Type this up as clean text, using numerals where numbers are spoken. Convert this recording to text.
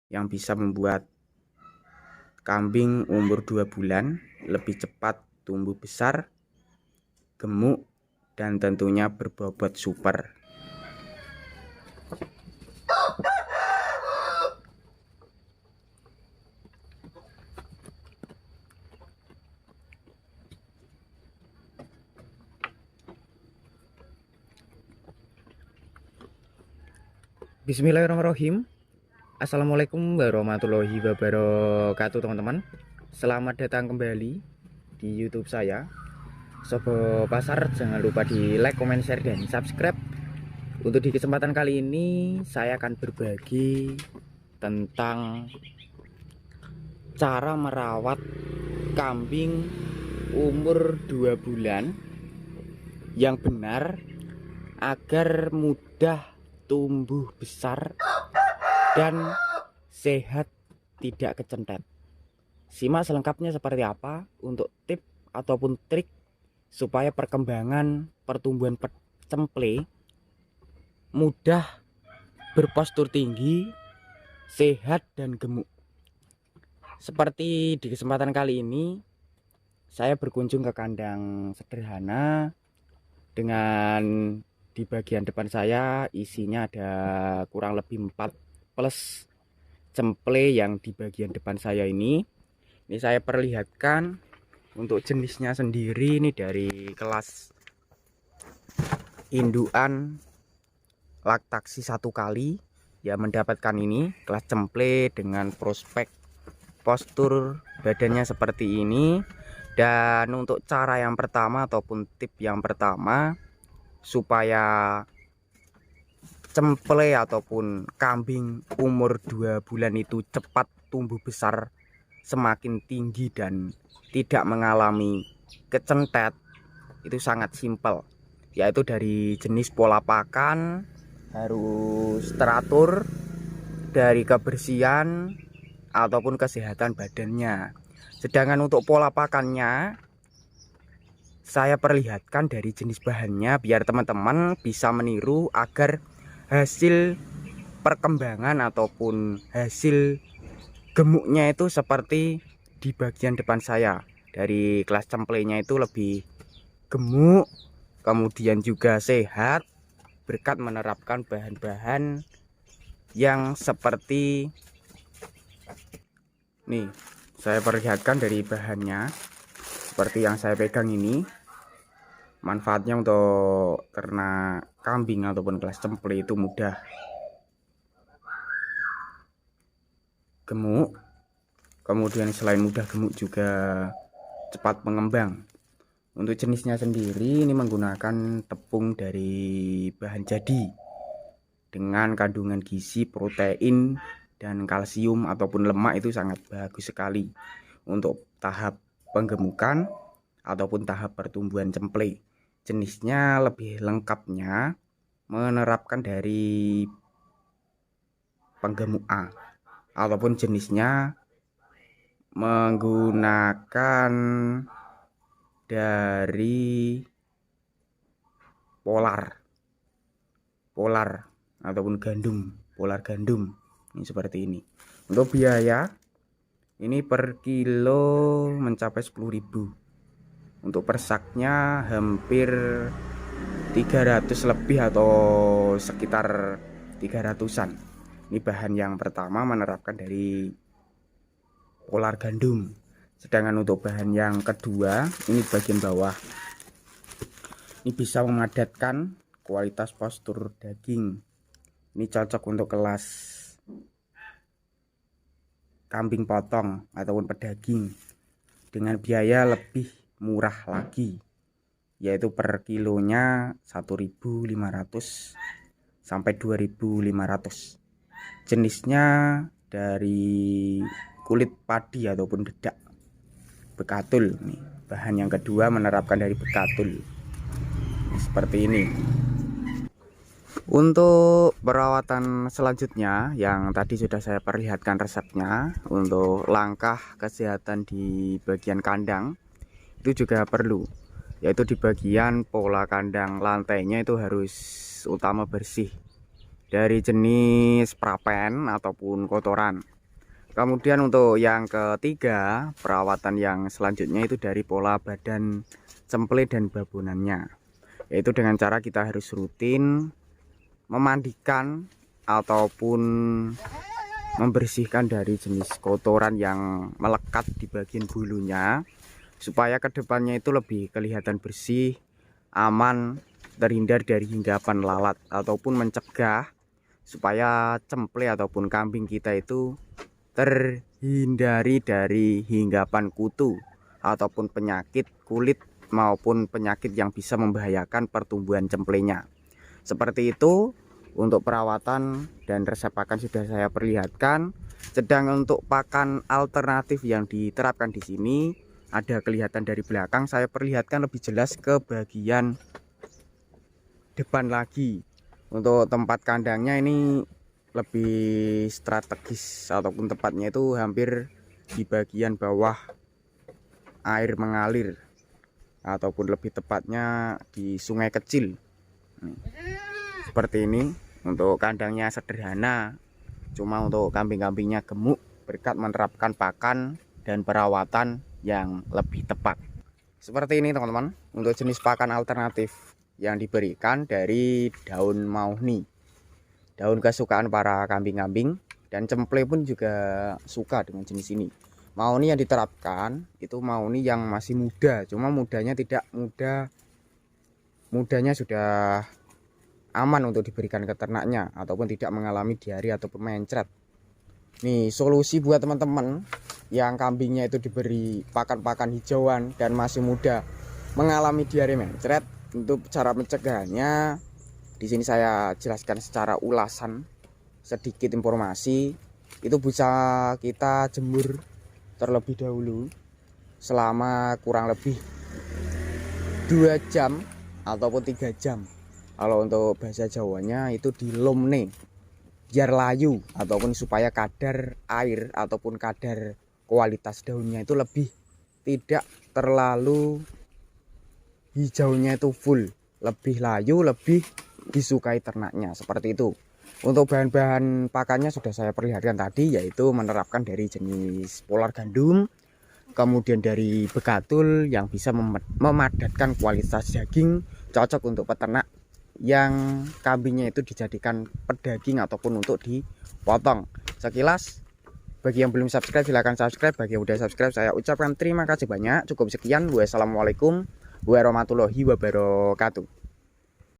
yang bisa membuat kambing umur 2 bulan lebih cepat tumbuh besar, gemuk, dan tentunya berbobot super. Bismillahirrahmanirrahim. Assalamualaikum warahmatullahi wabarakatuh, teman-teman. Selamat datang kembali di YouTube saya. Sobat pasar, jangan lupa di like, comment, share, dan subscribe. Untuk di kesempatan kali ini saya akan berbagi tentang cara merawat kambing umur 2 bulan yang benar agar mudah tumbuh besar dan sehat, tidak kecentet. Simak selengkapnya seperti apa untuk tip ataupun trik supaya perkembangan pertumbuhan cemple mudah, berpostur tinggi, sehat, dan gemuk. Seperti di kesempatan kali ini, saya berkunjung ke kandang sederhana dengan di bagian depan saya isinya ada kurang lebih 4 plus cemple yang di bagian depan saya ini. Ini saya perlihatkan untuk jenisnya sendiri, ini dari kelas indukan laktasi 1 kali ya, mendapatkan ini kelas cemple dengan prospek postur badannya seperti ini. Dan untuk cara yang pertama ataupun tip yang pertama supaya cemple ataupun kambing umur 2 bulan itu cepat tumbuh besar, semakin tinggi, dan tidak mengalami kecentet, itu sangat simpel, yaitu dari jenis pola pakan harus teratur, dari kebersihan ataupun kesehatan badannya. Sedangkan untuk pola pakannya saya perlihatkan dari jenis bahannya biar teman-teman bisa meniru agar hasil perkembangan ataupun hasil gemuknya itu seperti di bagian depan saya. Dari kelas cemplenya itu lebih gemuk, kemudian juga sehat berkat menerapkan bahan-bahan yang seperti nih. Saya perlihatkan dari bahannya seperti yang saya pegang ini. Manfaatnya untuk ternak kambing ataupun kelas cemple itu mudah gemuk, kemudian selain mudah gemuk juga cepat mengembang. Untuk jenisnya sendiri ini menggunakan tepung dari bahan jadi dengan kandungan gizi, protein, dan kalsium ataupun lemak itu sangat bagus sekali untuk tahap penggemukan ataupun tahap pertumbuhan cemple. Jenisnya lebih lengkapnya menerapkan dari penggemuk A ataupun jenisnya menggunakan dari polar ataupun polar gandum. Ini seperti ini. Untuk biaya ini per kilo mencapai 10.000. Untuk persaknya hampir 300 lebih atau sekitar 300-an. Ini bahan yang pertama menerapkan dari polar gandum. Sedangkan untuk bahan yang kedua, ini bagian bawah, ini bisa memadatkan kualitas postur daging. Ini cocok untuk kelas kambing potong ataupun pedaging dengan biaya lebih murah lagi, yaitu per kilonya 1.500 sampai 2.500. Jenisnya dari kulit padi ataupun dedak bekatul. Nih, bahan yang kedua menerapkan dari bekatul seperti ini. Untuk perawatan selanjutnya yang tadi sudah saya perlihatkan resepnya, untuk langkah kesehatan di bagian kandang itu juga perlu, yaitu di bagian pola kandang lantainya itu harus utama bersih dari jenis prapen ataupun kotoran. Kemudian untuk yang ketiga, perawatan yang selanjutnya itu dari pola badan cemple dan babonannya, yaitu dengan cara kita harus rutin memandikan ataupun membersihkan dari jenis kotoran yang melekat di bagian bulunya, supaya kedepannya itu lebih kelihatan bersih, aman, terhindar dari hinggapan lalat ataupun mencegah supaya cemple ataupun kambing kita itu terhindari dari hinggapan kutu ataupun penyakit kulit maupun penyakit yang bisa membahayakan pertumbuhan cemplenya. Seperti itu untuk perawatan dan resep pakan sudah saya perlihatkan. Sedang untuk pakan alternatif yang diterapkan di sini ada kelihatan dari belakang, saya perlihatkan lebih jelas ke bagian depan lagi. Untuk tempat kandangnya ini lebih strategis ataupun tepatnya itu hampir di bagian bawah air mengalir ataupun lebih tepatnya di sungai kecil. Seperti ini. Untuk kandangnya sederhana, cuma untuk kambing-kambingnya gemuk berkat menerapkan pakan dan perawatan yang lebih tepat. Seperti ini teman-teman, untuk jenis pakan alternatif yang diberikan dari daun mahoni, daun kesukaan para kambing-kambing, dan cemple pun juga suka dengan jenis ini. Mahoni yang diterapkan itu mahoni yang masih muda, cuma mudanya tidak muda, mudanya sudah aman untuk diberikan ke ternaknya ataupun tidak mengalami diare ataupun mencret. Nih solusi buat teman-teman yang kambingnya itu diberi pakan-pakan hijauan dan masih muda mengalami diare mencret. Untuk cara mencegahannya di sini saya jelaskan secara ulasan, sedikit informasi. Itu bisa kita jemur terlebih dahulu selama kurang lebih 2 jam ataupun 3 jam. Kalau untuk bahasa Jawanya itu dilomne biar layu ataupun supaya kadar air ataupun kadar kualitas daunnya itu lebih tidak terlalu hijaunya itu full, lebih layu, lebih disukai ternaknya, seperti itu. Untuk bahan-bahan pakannya sudah saya perlihatkan tadi, yaitu menerapkan dari jenis polar gandum, kemudian dari begatul yang bisa memadatkan kualitas daging, cocok untuk peternak yang kambingnya itu dijadikan pedaging ataupun untuk dipotong. Sekilas, bagi yang belum subscribe silahkan subscribe, bagi yang udah subscribe saya ucapkan terima kasih banyak. Cukup sekian, wassalamualaikum warahmatullahi wabarakatuh.